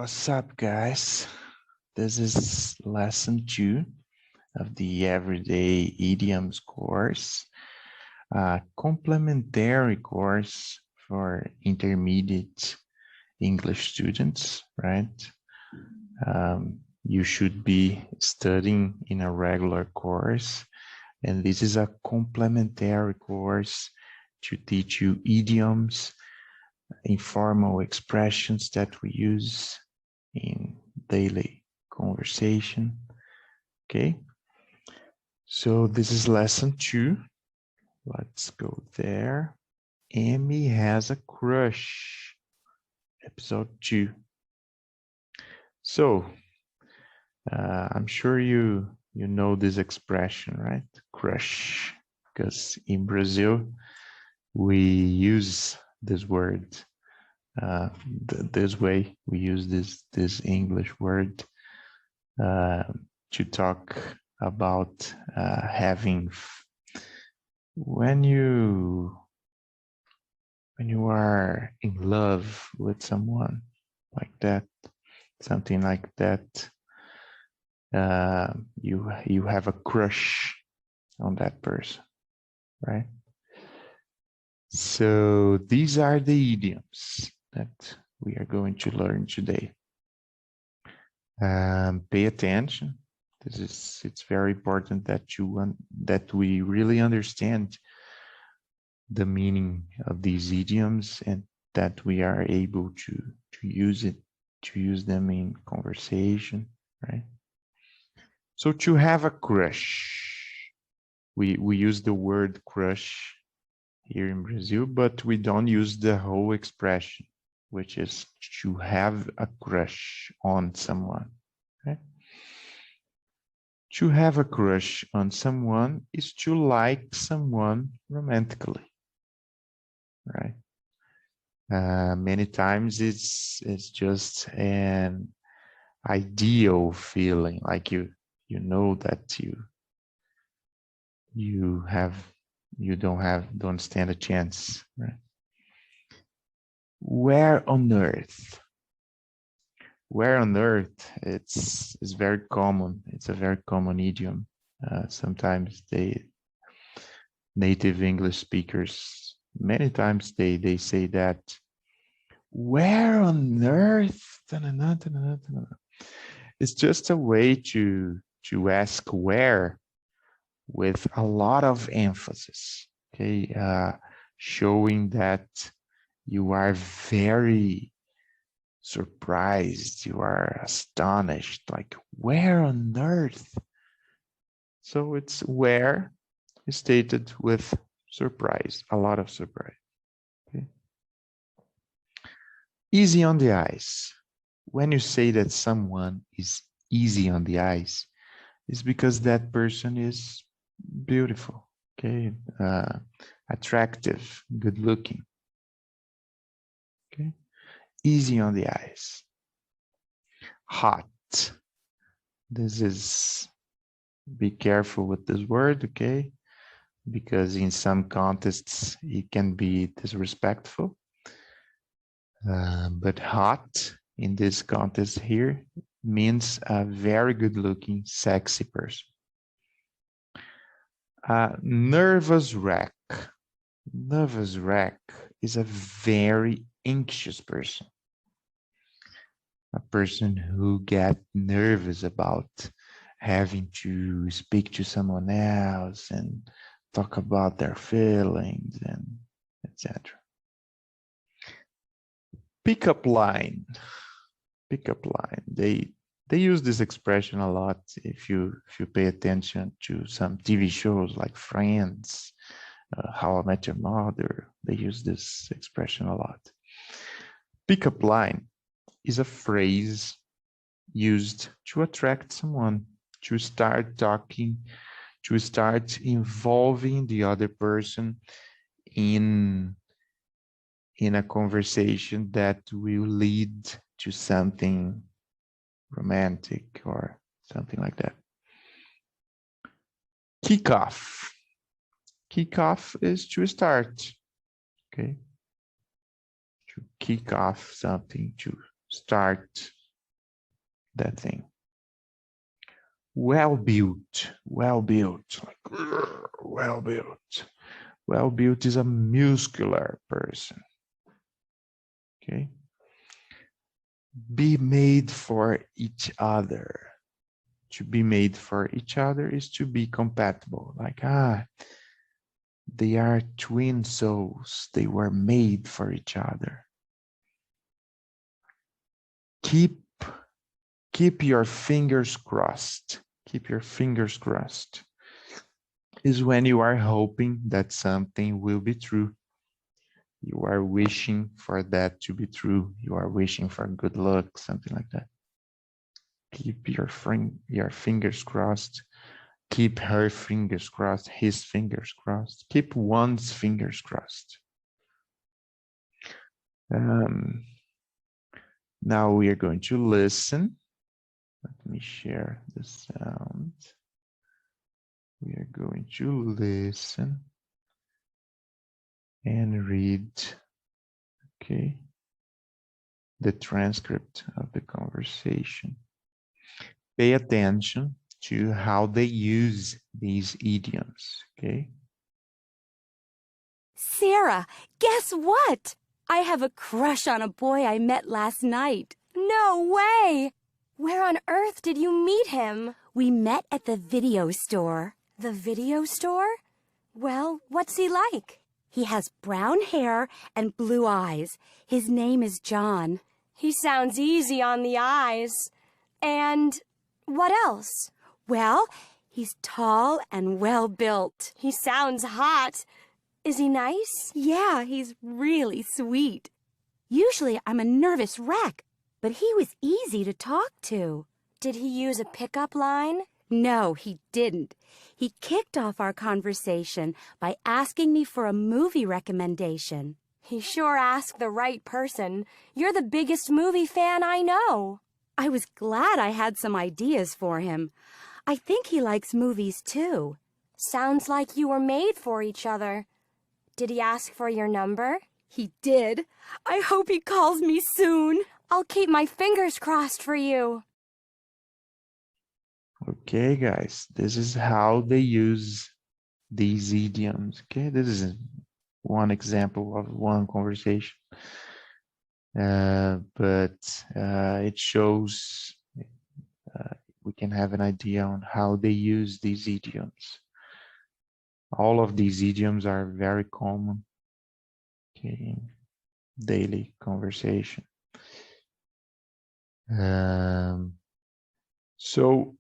What's up, guys? This is lesson 2 of the Everyday Idioms course, a complementary course for intermediate English students, right? You should be studying in a regular course, and this is a complementary course to teach you idioms, informal expressions that we use in daily conversation. Okay, so this is lesson 2. Let's go there. Amy has a crush, episode 2. So I'm sure you know this expression, right? Crush, because in Brazil we use this word this way. We use this English word to talk about having when you are in love with someone, like that, something like that. You have a crush on that person, right? So these are the idioms that we are going to learn today. Pay attention. It's very important that we really understand the meaning of these idioms and that we are able to use them in conversation, right? So to have a crush, we use the word crush here in Brazil, but we don't use the whole expression, which is to have a crush on someone. Okay? To have a crush on someone is to like someone romantically, right? Many times it's just an ideal feeling, like you know that you don't stand a chance, right? Where on earth? Where on earth? It's very common. It's a very common idiom. Sometimes native English speakers, many times they say that. Where on earth? It's just a way to ask where with a lot of emphasis. Okay, showing that you are very surprised, you are astonished, like where on earth? So it's where stated with surprise, a lot of surprise. Okay. Easy on the eyes. When you say that someone is easy on the eyes, it's because that person is beautiful, okay, attractive, good looking. Okay, easy on the eyes. Hot. This is, be careful with this word, okay, because in some contexts it can be disrespectful. But hot in this context here means a very good looking, sexy person. Nervous wreck. Nervous wreck is a very anxious person. A person who gets nervous about having to speak to someone else and talk about their feelings and etc. Pickup line. Pickup line. They use this expression a lot if you pay attention to some TV shows like Friends, How I Met Your Mother. They use this expression a lot. Pickup line is a phrase used to attract someone, to start talking, to start involving the other person in a conversation that will lead to something romantic or something like that. Kick off. Kick off is to start, okay? To kick off something, to start that thing. Well-built, well-built, like well-built. Well-built is a muscular person. Okay. Be made for each other. To be made for each other is to be compatible. Like, they are twin souls. They were made for each other. Keep your fingers crossed. Keep your fingers crossed. Is when you are hoping that something will be true. You are wishing for that to be true. You are wishing for good luck, something like that. Keep your fingers crossed. Keep her fingers crossed, his fingers crossed. Keep one's fingers crossed. Now we are going to listen. Let me share the sound. We are going to listen and read, okay, the transcript of the conversation. Pay attention to how they use these idioms, okay? Sarah, guess what? I have a crush on a boy I met last night. No way! Where on earth did you meet him? We met at the video store. The video store? Well, what's he like? He has brown hair and blue eyes. His name is John. He sounds easy on the eyes. And what else? Well, he's tall and well-built. He sounds hot. Is he nice? Yeah, he's really sweet. Usually I'm a nervous wreck, but he was easy to talk to. Did he use a pickup line? No, he didn't. He kicked off our conversation by asking me for a movie recommendation. He sure asked the right person. You're the biggest movie fan I know. I was glad I had some ideas for him. I think he likes movies too. Sounds like you were made for each other. Did he ask for your number? He did. I hope he calls me soon. I'll keep my fingers crossed for you. Okay, guys, this is how they use these idioms, okay? This is one example of one conversation. But it shows we can have an idea on how they use these idioms. All of these idioms are very common, okay, in daily conversation. So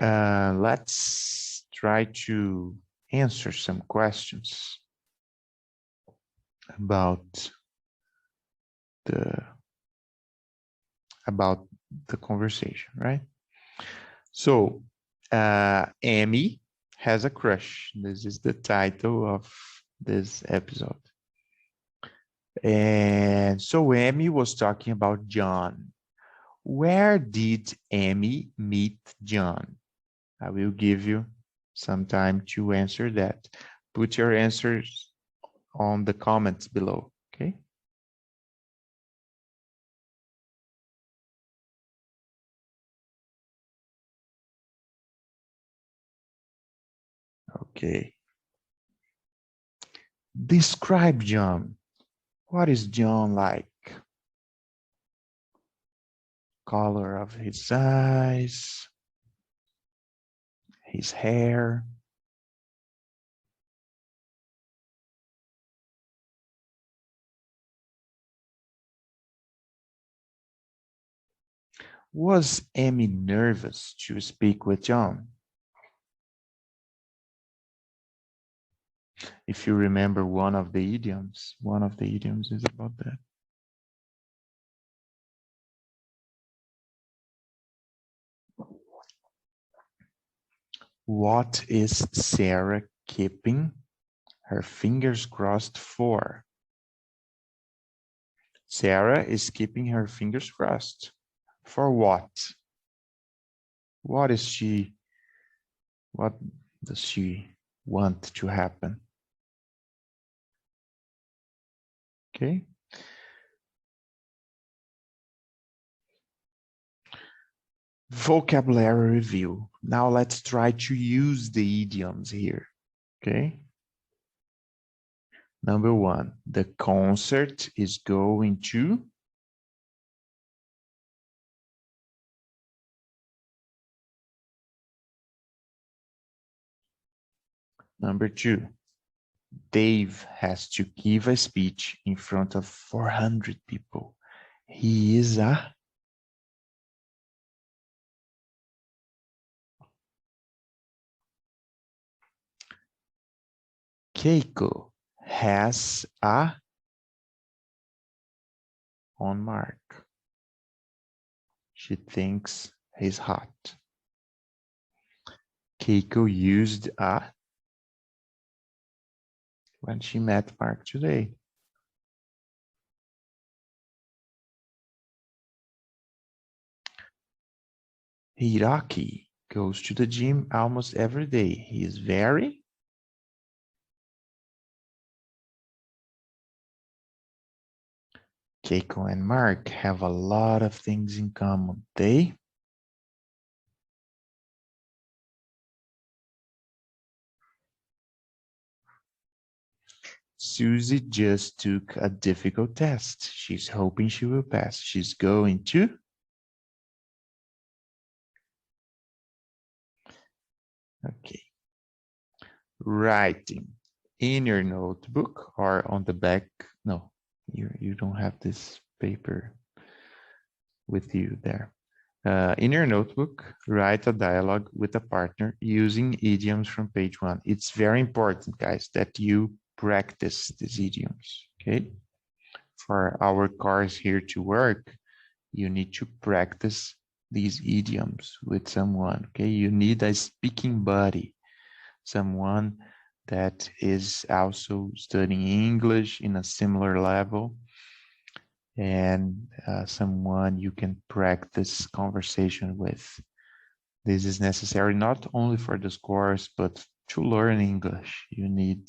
let's try to answer some questions about the conversation, right? So Amy has a crush. This is the title of this episode. And so Amy was talking about John. Where did Amy meet John? I will give you some time to answer that. Put your answers on the comments below, okay? Okay. Describe John. What is John like? Color of his eyes, his hair. Was Amy nervous to speak with John? If you remember one of the idioms is about that. What is Sarah keeping her fingers crossed for? Sarah is keeping her fingers crossed. For what? What does she want to happen? Okay. vocabulary review. Now let's try to use the idioms here, okay? Number one, the concert is going to. Number two, Dave has to give a speech in front of 400 people. He is a. Keiko has a on Mark. She thinks he's hot. Keiko used a when she met Mark today. Hiraki goes to the gym almost every day. He is very. Keiko and Mark have a lot of things in common. They. Susie just took a difficult test. She's hoping she will pass. She's going to. Okay. Writing in your notebook or on the back. No, you don't have this paper with you there. In your notebook, write a dialogue with a partner using idioms from page 1. It's very important, guys, that you practice these idioms, okay? For our cars here to work, you need to practice these idioms with someone, okay? You need a speaking buddy, someone that is also studying English in a similar level, and someone you can practice conversation with. This is necessary not only for this course, but to learn English. You need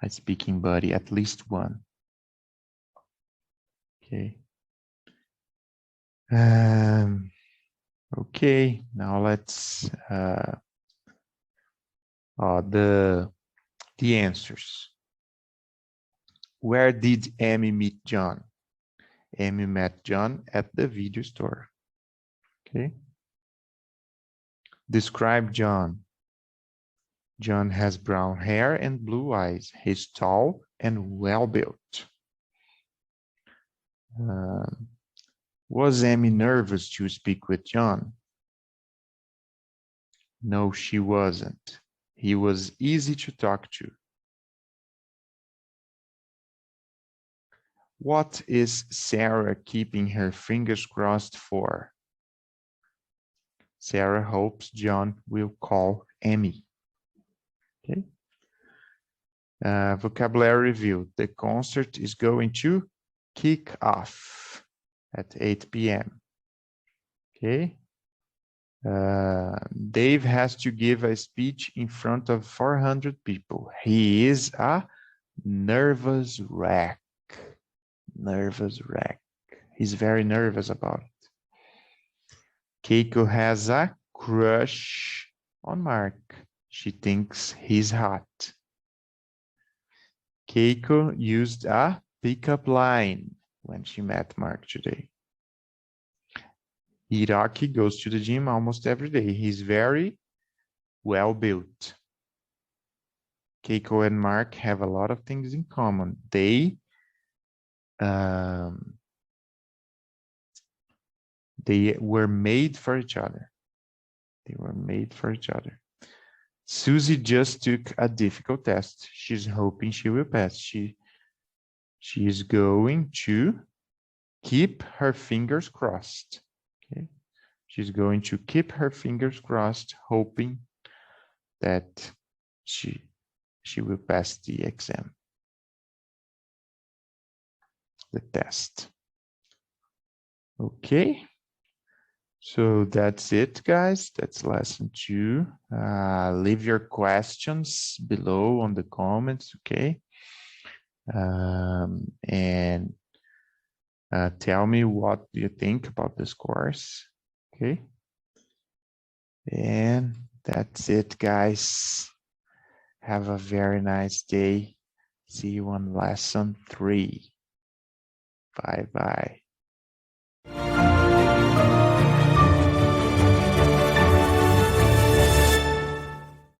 a speaking buddy, at least one. Okay. Okay, now let's the answers. Where did Amy meet John? Amy met John at the video store. Okay. Describe John. John has brown hair and blue eyes. He's tall and well-built. Was Amy nervous to speak with John? No, she wasn't. He was easy to talk to. What is Sarah keeping her fingers crossed for? Sarah hopes John will call Amy. Okay. Vocabulary review. The concert is going to kick off at 8 p.m. Okay. Dave has to give a speech in front of 400 people. He is a nervous wreck. Nervous wreck. He's very nervous about it. Keiko has a crush on Mark. She thinks he's hot. Keiko used a pickup line when she met Mark today. Hiraki goes to the gym almost every day. He's very well built. Keiko and Mark have a lot of things in common. They were made for each other. They were made for each other. Susie just took a difficult test. She's hoping she will pass. She is going to keep her fingers crossed. Okay. She's going to keep her fingers crossed, hoping that she will pass the exam, the test. Okay. So that's it, guys. That's lesson 2. Leave your questions below on the comments, okay? And tell me what you think about this course, okay? And that's it, guys. Have a very nice day. See you on lesson 3. Bye bye.